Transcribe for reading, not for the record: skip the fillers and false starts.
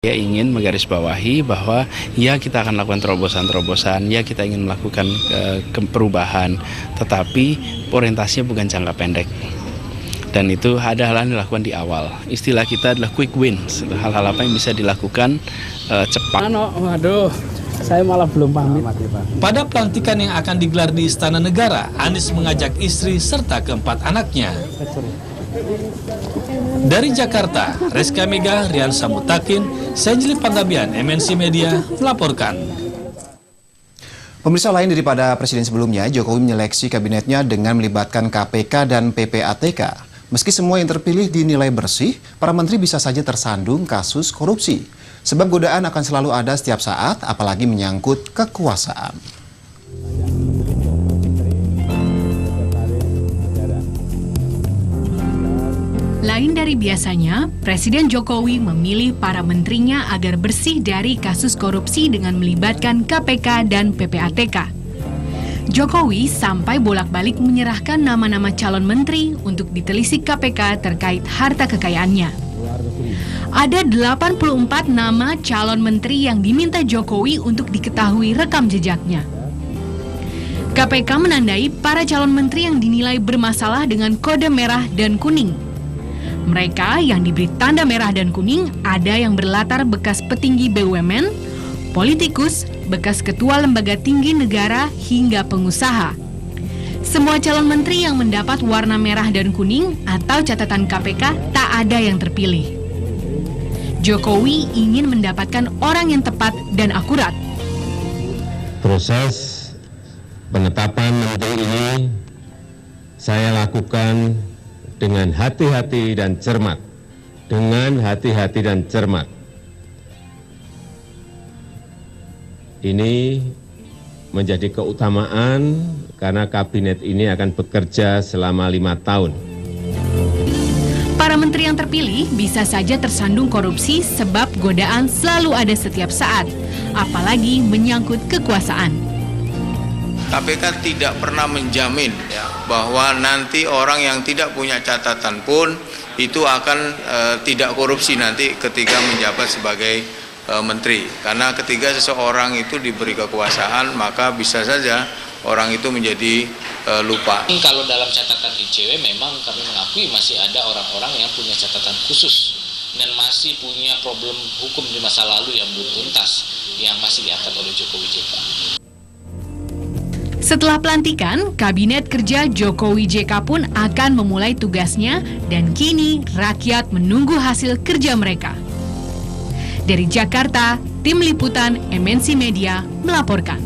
Saya ingin menggarisbawahi bahwa ya kita akan melakukan terobosan-terobosan, ya kita ingin melakukan perubahan, tetapi orientasinya bukan jangka pendek. Dan itu ada hal yang dilakukan di awal. Istilah kita adalah quick wins, hal-hal apa yang bisa dilakukan cepat. Waduh, saya malah belum pamit. Pada pelantikan yang akan digelar di Istana Negara, Anies mengajak istri serta keempat anaknya. Dari Jakarta, Reska Mega, Rian Samutakin, Senjli Panggabian, MNC Media melaporkan. Pemirsa, lain daripada presiden sebelumnya, Jokowi menyeleksi kabinetnya dengan melibatkan KPK dan PPATK. Meski semua yang terpilih dinilai bersih, para menteri bisa saja tersandung kasus korupsi. Sebab godaan akan selalu ada setiap saat, apalagi menyangkut kekuasaan. Lain dari biasanya, Presiden Jokowi memilih para menterinya agar bersih dari kasus korupsi dengan melibatkan KPK dan PPATK. Jokowi sampai bolak-balik menyerahkan nama-nama calon menteri untuk ditelisik KPK terkait harta kekayaannya. Ada 84 nama calon menteri yang diminta Jokowi untuk diketahui rekam jejaknya. KPK menandai para calon menteri yang dinilai bermasalah dengan kode merah dan kuning. Mereka yang diberi tanda merah dan kuning ada yang berlatar bekas petinggi BUMN, politikus, bekas ketua lembaga tinggi negara, hingga pengusaha. Semua calon menteri yang mendapat warna merah dan kuning atau catatan KPK tak ada yang terpilih. Jokowi ingin mendapatkan orang yang tepat dan akurat. Proses penetapan menteri ini saya lakukan dengan hati-hati dan cermat. Dengan hati-hati dan cermat. Ini menjadi keutamaan karena kabinet ini akan bekerja selama 5 tahun. Para menteri yang terpilih bisa saja tersandung korupsi sebab godaan selalu ada setiap saat, apalagi menyangkut kekuasaan. KPK tidak pernah menjamin bahwa nanti orang yang tidak punya catatan pun itu akan tidak korupsi nanti ketika menjabat sebagai menteri. Karena ketika seseorang itu diberi kekuasaan, maka bisa saja orang itu menjadi lupa. Kalau dalam catatan ICW memang kami mengakui masih ada orang-orang yang punya catatan khusus dan masih punya problem hukum di masa lalu yang belum tuntas, yang masih diangkat oleh Jokowi JK. Setelah pelantikan, Kabinet Kerja Jokowi JK pun akan memulai tugasnya dan kini rakyat menunggu hasil kerja mereka. Dari Jakarta, Tim Liputan MNC Media melaporkan.